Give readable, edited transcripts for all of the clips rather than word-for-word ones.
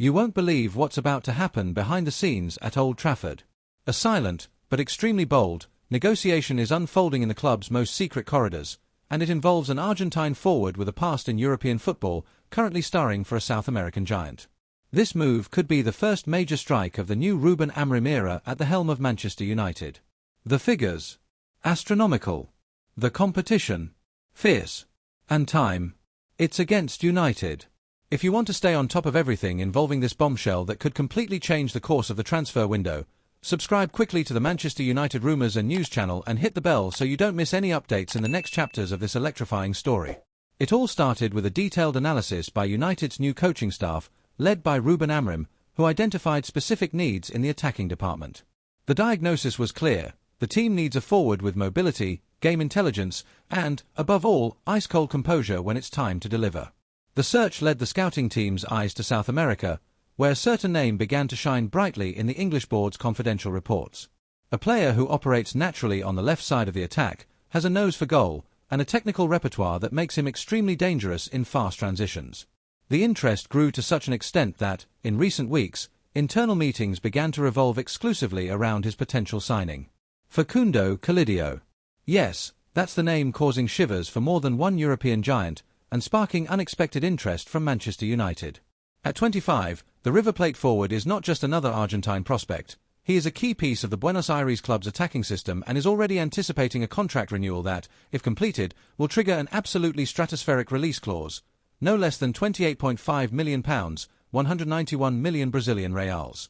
You won't believe what's about to happen behind the scenes at Old Trafford. A silent, but extremely bold, negotiation is unfolding in the club's most secret corridors, and it involves an Argentine forward with a past in European football, currently starring for a South American giant. This move could be the first major strike of the new Ruben Amorim era at the helm of Manchester United. The figures: astronomical. The competition: fierce. And time: it's against United. If you want to stay on top of everything involving this bombshell that could completely change the course of the transfer window, subscribe quickly to the Manchester United Rumours and News channel and hit the bell so you don't miss any updates in the next chapters of this electrifying story. It all started with a detailed analysis by United's new coaching staff, led by Ruben Amorim, who identified specific needs in the attacking department. The diagnosis was clear: the team needs a forward with mobility, game intelligence, and, above all, ice-cold composure when it's time to deliver. The search led the scouting team's eyes to South America, where a certain name began to shine brightly in the English board's confidential reports. A player who operates naturally on the left side of the attack, has a nose for goal, and a technical repertoire that makes him extremely dangerous in fast transitions. The interest grew to such an extent that, in recent weeks, internal meetings began to revolve exclusively around his potential signing. Facundo Calidio. Yes, that's the name causing shivers for more than one European giant, and sparking unexpected interest from Manchester United. At 25, the River Plate forward is not just another Argentine prospect. He is a key piece of the Buenos Aires club's attacking system and is already anticipating a contract renewal that, if completed, will trigger an absolutely stratospheric release clause, no less than £28.5 million, 191 million Brazilian reals.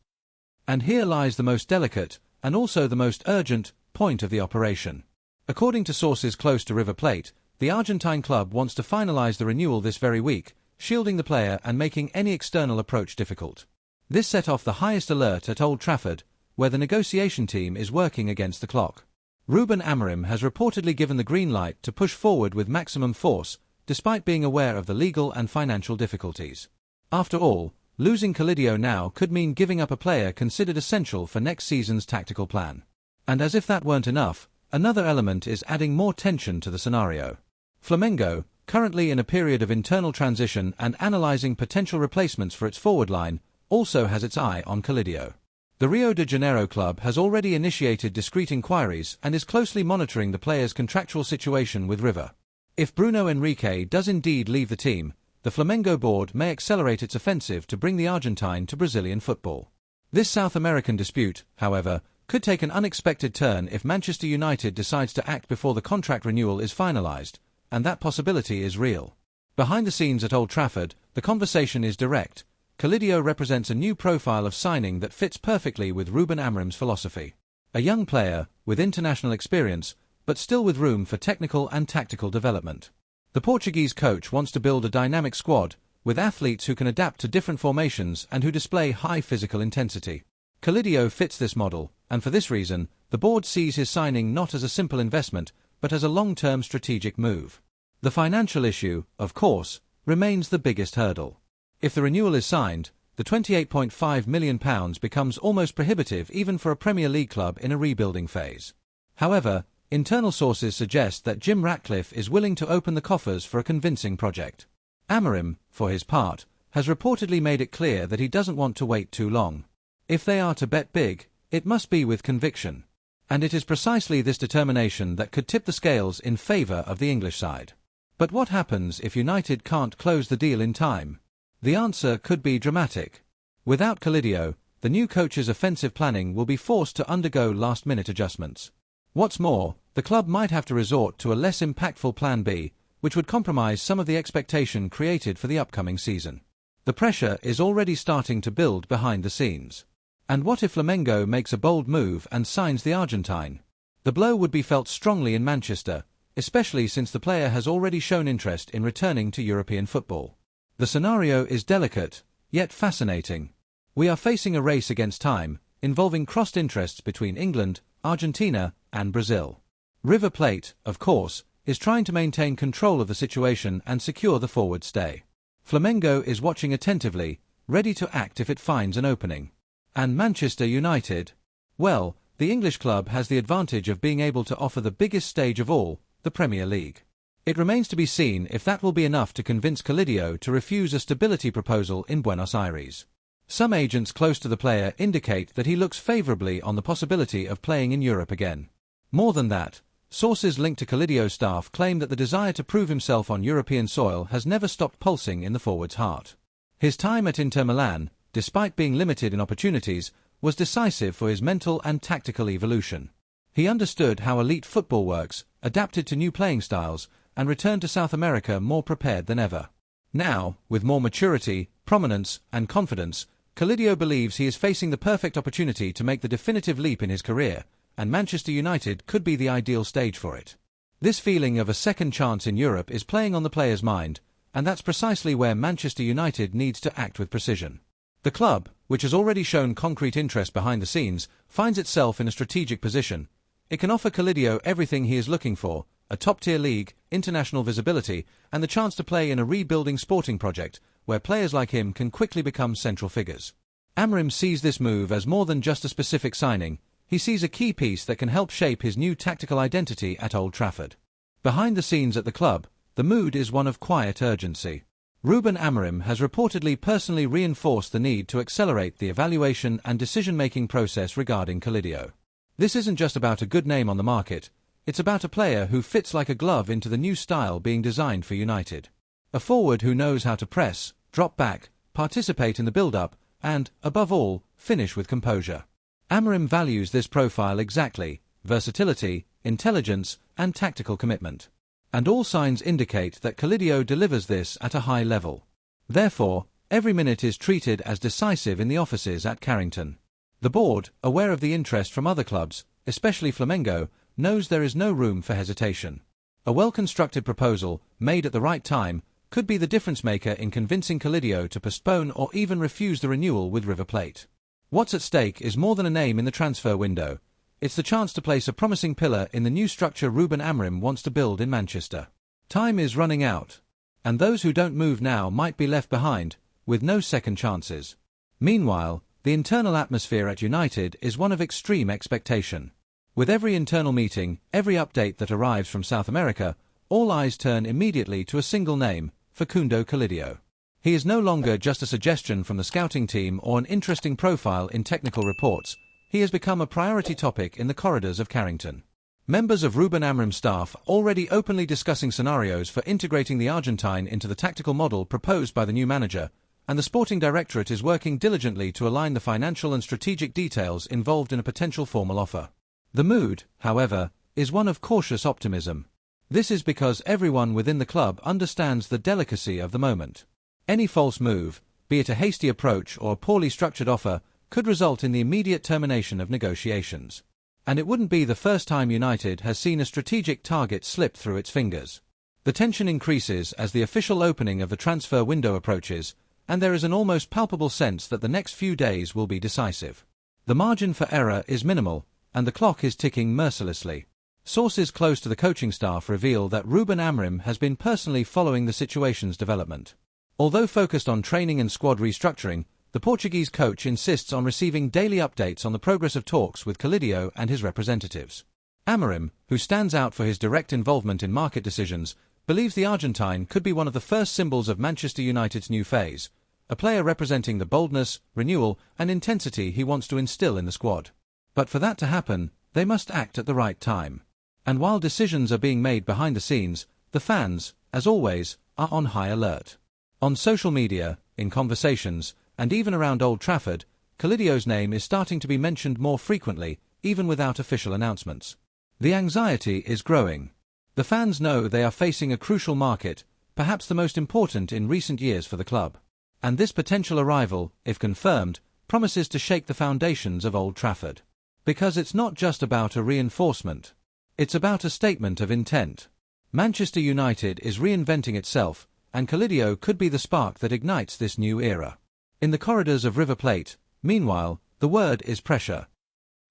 And here lies the most delicate, and also the most urgent, point of the operation. According to sources close to River Plate, the Argentine club wants to finalize the renewal this very week, shielding the player and making any external approach difficult. This set off the highest alert at Old Trafford, where the negotiation team is working against the clock. Ruben Amorim has reportedly given the green light to push forward with maximum force, despite being aware of the legal and financial difficulties. After all, losing Calidio now could mean giving up a player considered essential for next season's tactical plan. And as if that weren't enough, another element is adding more tension to the scenario. Flamengo, currently in a period of internal transition and analyzing potential replacements for its forward line, also has its eye on Calidio. The Rio de Janeiro club has already initiated discreet inquiries and is closely monitoring the player's contractual situation with River. If Bruno Henrique does indeed leave the team, the Flamengo board may accelerate its offensive to bring the Argentine to Brazilian football. This South American dispute, however, could take an unexpected turn if Manchester United decides to act before the contract renewal is finalized, and that possibility is real. Behind the scenes at Old Trafford, the conversation is direct. Calidio represents a new profile of signing that fits perfectly with Ruben Amorim's philosophy. A young player, with international experience, but still with room for technical and tactical development. The Portuguese coach wants to build a dynamic squad, with athletes who can adapt to different formations and who display high physical intensity. Calidio fits this model, and for this reason, the board sees his signing not as a simple investment, but as a long-term strategic move. The financial issue, of course, remains the biggest hurdle. If the renewal is signed, the £28.5 million becomes almost prohibitive even for a Premier League club in a rebuilding phase. However, internal sources suggest that Jim Ratcliffe is willing to open the coffers for a convincing project. Amorim, for his part, has reportedly made it clear that he doesn't want to wait too long. If they are to bet big, it must be with conviction. And it is precisely this determination that could tip the scales in favour of the English side. But what happens if United can't close the deal in time? The answer could be dramatic. Without Calidio, the new coach's offensive planning will be forced to undergo last-minute adjustments. What's more, the club might have to resort to a less impactful Plan B, which would compromise some of the expectation created for the upcoming season. The pressure is already starting to build behind the scenes. And what if Flamengo makes a bold move and signs the Argentine? The blow would be felt strongly in Manchester, especially since the player has already shown interest in returning to European football. The scenario is delicate, yet fascinating. We are facing a race against time, involving crossed interests between England, Argentina, and Brazil. River Plate, of course, is trying to maintain control of the situation and secure the forward stay. Flamengo is watching attentively, ready to act if it finds an opening. And Manchester United? Well, the English club has the advantage of being able to offer the biggest stage of all, the Premier League. It remains to be seen if that will be enough to convince Calidio to refuse a stability proposal in Buenos Aires. Some agents close to the player indicate that he looks favorably on the possibility of playing in Europe again. More than that, sources linked to Calidio's staff claim that the desire to prove himself on European soil has never stopped pulsing in the forward's heart. His time at Inter Milan, despite being limited in opportunities, was decisive for his mental and tactical evolution. He understood how elite football works, adapted to new playing styles, and returned to South America more prepared than ever. Now, with more maturity, prominence, and confidence, Calidio believes he is facing the perfect opportunity to make the definitive leap in his career, and Manchester United could be the ideal stage for it. This feeling of a second chance in Europe is playing on the player's mind, and that's precisely where Manchester United needs to act with precision. The club, which has already shown concrete interest behind the scenes, finds itself in a strategic position. It can offer Calidio everything he is looking for: a top-tier league, international visibility, and the chance to play in a rebuilding sporting project, where players like him can quickly become central figures. Amorim sees this move as more than just a specific signing. He sees a key piece that can help shape his new tactical identity at Old Trafford. Behind the scenes at the club, the mood is one of quiet urgency. Ruben Amorim has reportedly personally reinforced the need to accelerate the evaluation and decision-making process regarding Calidio. This isn't just about a good name on the market, it's about a player who fits like a glove into the new style being designed for United. A forward who knows how to press, drop back, participate in the build-up, and, above all, finish with composure. Amorim values this profile exactly: versatility, intelligence, and tactical commitment. And all signs indicate that Calidio delivers this at a high level. Therefore, every minute is treated as decisive in the offices at Carrington. The board, aware of the interest from other clubs, especially Flamengo, knows there is no room for hesitation. A well-constructed proposal, made at the right time, could be the difference-maker in convincing Calidio to postpone or even refuse the renewal with River Plate. What's at stake is more than a name in the transfer window. It's the chance to place a promising pillar in the new structure Ruben Amorim wants to build in Manchester. Time is running out, and those who don't move now might be left behind, with no second chances. Meanwhile, the internal atmosphere at United is one of extreme expectation. With every internal meeting, every update that arrives from South America, all eyes turn immediately to a single name: Facundo Calidio. He is no longer just a suggestion from the scouting team or an interesting profile in technical reports. He has become a priority topic in the corridors of Carrington. Members of Ruben Amorim's staff are already openly discussing scenarios for integrating the Argentine into the tactical model proposed by the new manager, and the sporting directorate is working diligently to align the financial and strategic details involved in a potential formal offer. The mood, however, is one of cautious optimism. This is because everyone within the club understands the delicacy of the moment. Any false move, be it a hasty approach or a poorly structured offer, could result in the immediate termination of negotiations. And it wouldn't be the first time United has seen a strategic target slip through its fingers. The tension increases as the official opening of the transfer window approaches, and there is an almost palpable sense that the next few days will be decisive. The margin for error is minimal, and the clock is ticking mercilessly. Sources close to the coaching staff reveal that Ruben Amorim has been personally following the situation's development. Although focused on training and squad restructuring, the Portuguese coach insists on receiving daily updates on the progress of talks with Calidio and his representatives. Amorim, who stands out for his direct involvement in market decisions, believes the Argentine could be one of the first symbols of Manchester United's new phase, a player representing the boldness, renewal, and intensity he wants to instill in the squad. But for that to happen, they must act at the right time. And while decisions are being made behind the scenes, the fans, as always, are on high alert. On social media, in conversations, and even around Old Trafford, Calidio's name is starting to be mentioned more frequently, even without official announcements. The anxiety is growing. The fans know they are facing a crucial market, perhaps the most important in recent years for the club. And this potential arrival, if confirmed, promises to shake the foundations of Old Trafford. Because it's not just about a reinforcement. It's about a statement of intent. Manchester United is reinventing itself, and Calidio could be the spark that ignites this new era. In the corridors of River Plate, meanwhile, the word is pressure.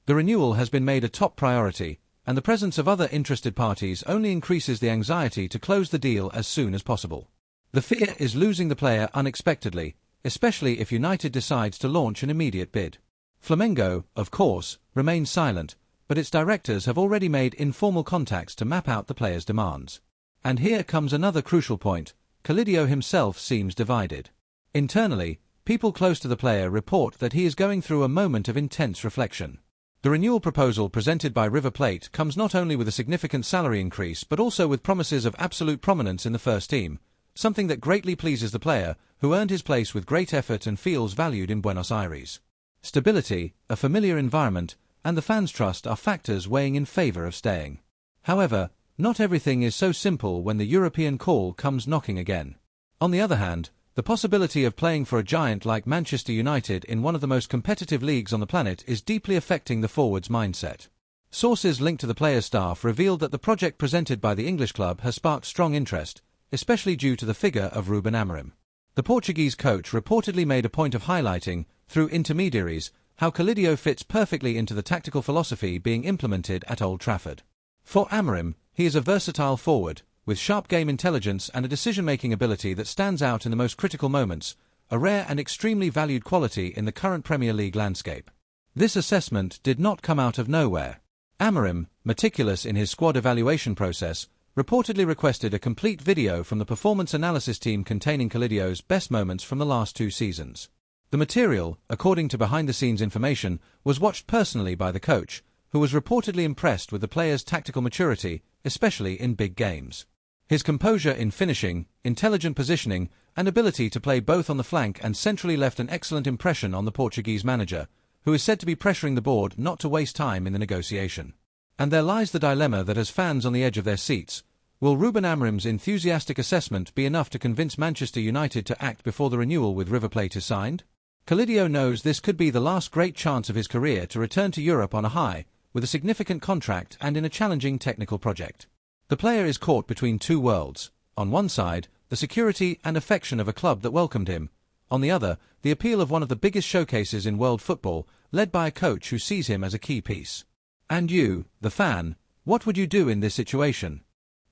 The renewal has been made a top priority, and the presence of other interested parties only increases the anxiety to close the deal as soon as possible. The fear is losing the player unexpectedly, especially if United decides to launch an immediate bid. Flamengo, of course, remains silent, but its directors have already made informal contacts to map out the player's demands. And here comes another crucial point: Calidio himself seems divided. Internally, people close to the player report that he is going through a moment of intense reflection. The renewal proposal presented by River Plate comes not only with a significant salary increase but also with promises of absolute prominence in the first team, something that greatly pleases the player, who earned his place with great effort and feels valued in Buenos Aires. Stability, a familiar environment, and the fans' trust are factors weighing in favor of staying. However, not everything is so simple when the European call comes knocking again. On the other hand, the possibility of playing for a giant like Manchester United in one of the most competitive leagues on the planet is deeply affecting the forward's mindset. Sources linked to the player's staff revealed that the project presented by the English club has sparked strong interest, especially due to the figure of Ruben Amorim. The Portuguese coach reportedly made a point of highlighting, through intermediaries, how Calidio fits perfectly into the tactical philosophy being implemented at Old Trafford. For Amorim, he is a versatile forward, with sharp game intelligence and a decision-making ability that stands out in the most critical moments, a rare and extremely valued quality in the current Premier League landscape. This assessment did not come out of nowhere. Amorim, meticulous in his squad evaluation process, reportedly requested a complete video from the performance analysis team containing Calidio's best moments from the last 2 seasons. The material, according to behind-the-scenes information, was watched personally by the coach, who was reportedly impressed with the player's tactical maturity, especially in big games. His composure in finishing, intelligent positioning, and ability to play both on the flank and centrally left an excellent impression on the Portuguese manager, who is said to be pressuring the board not to waste time in the negotiation. And there lies the dilemma that has fans on the edge of their seats. Will Ruben Amorim's enthusiastic assessment be enough to convince Manchester United to act before the renewal with River Plate is signed? Calidio knows this could be the last great chance of his career to return to Europe on a high, with a significant contract and in a challenging technical project. The player is caught between 2 worlds. On one side, the security and affection of a club that welcomed him. On the other, the appeal of one of the biggest showcases in world football, led by a coach who sees him as a key piece. And you, the fan, what would you do in this situation?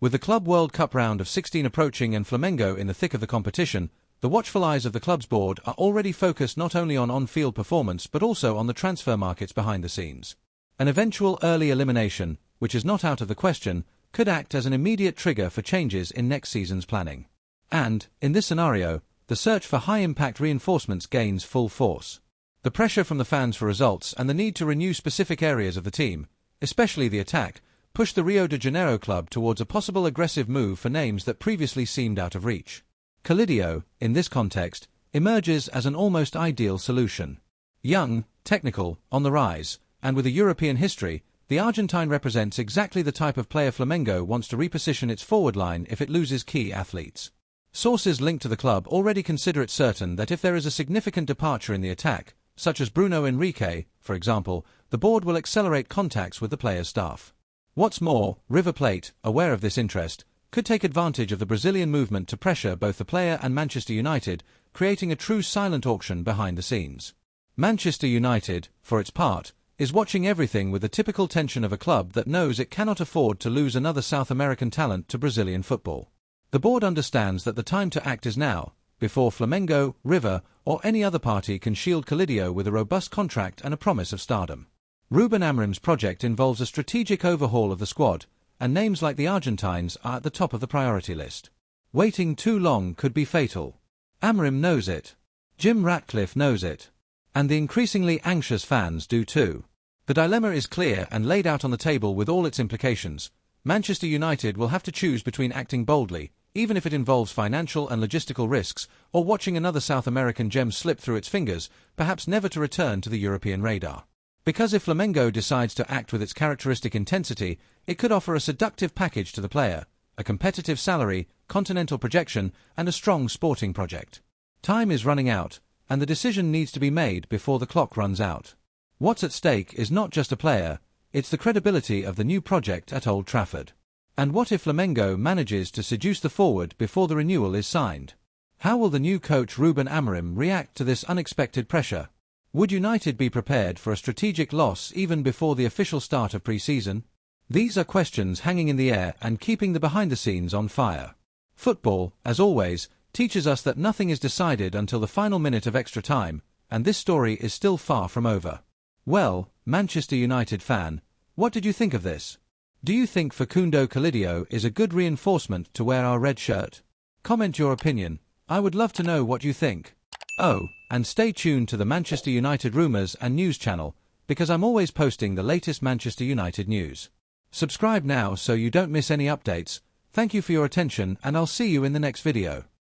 With the Club World Cup round of 16 approaching and Flamengo in the thick of the competition, the watchful eyes of the club's board are already focused not only on on-field performance but also on the transfer markets behind the scenes. An eventual early elimination, which is not out of the question, could act as an immediate trigger for changes in next season's planning. And, in this scenario, the search for high-impact reinforcements gains full force. The pressure from the fans for results and the need to renew specific areas of the team, especially the attack, pushed the Rio de Janeiro club towards a possible aggressive move for names that previously seemed out of reach. Calidio, in this context, emerges as an almost ideal solution. Young, technical, on the rise, and with a European history, the Argentine represents exactly the type of player Flamengo wants to reposition its forward line if it loses key athletes. Sources linked to the club already consider it certain that if there is a significant departure in the attack, such as Bruno Henrique, for example, the board will accelerate contacts with the player's staff. What's more, River Plate, aware of this interest, could take advantage of the Brazilian movement to pressure both the player and Manchester United, creating a true silent auction behind the scenes. Manchester United, for its part, is watching everything with the typical tension of a club that knows it cannot afford to lose another South American talent to Brazilian football. The board understands that the time to act is now, before Flamengo, River, or any other party can shield Calidio with a robust contract and a promise of stardom. Ruben Amorim's project involves a strategic overhaul of the squad, and names like the Argentines are at the top of the priority list. Waiting too long could be fatal. Amorim knows it. Jim Ratcliffe knows it. And the increasingly anxious fans do too. The dilemma is clear and laid out on the table with all its implications. Manchester United will have to choose between acting boldly, even if it involves financial and logistical risks, or watching another South American gem slip through its fingers, perhaps never to return to the European radar. Because if Flamengo decides to act with its characteristic intensity, it could offer a seductive package to the player, a competitive salary, continental projection, and a strong sporting project. Time is running out, and the decision needs to be made before the clock runs out. What's at stake is not just a player, it's the credibility of the new project at Old Trafford. And what if Flamengo manages to seduce the forward before the renewal is signed? How will the new coach Ruben Amorim react to this unexpected pressure? Would United be prepared for a strategic loss even before the official start of pre-season? These are questions hanging in the air and keeping the behind-the-scenes on fire. Football, as always, teaches us that nothing is decided until the final minute of extra time, and this story is still far from over. Well, Manchester United fan, what did you think of this? Do you think Facundo Calidio is a good reinforcement to wear our red shirt? Comment your opinion. I would love to know what you think. Oh, and stay tuned to the Manchester United Rumours and News channel, because I'm always posting the latest Manchester United news. Subscribe now so you don't miss any updates. Thank you for your attention, and I'll see you in the next video.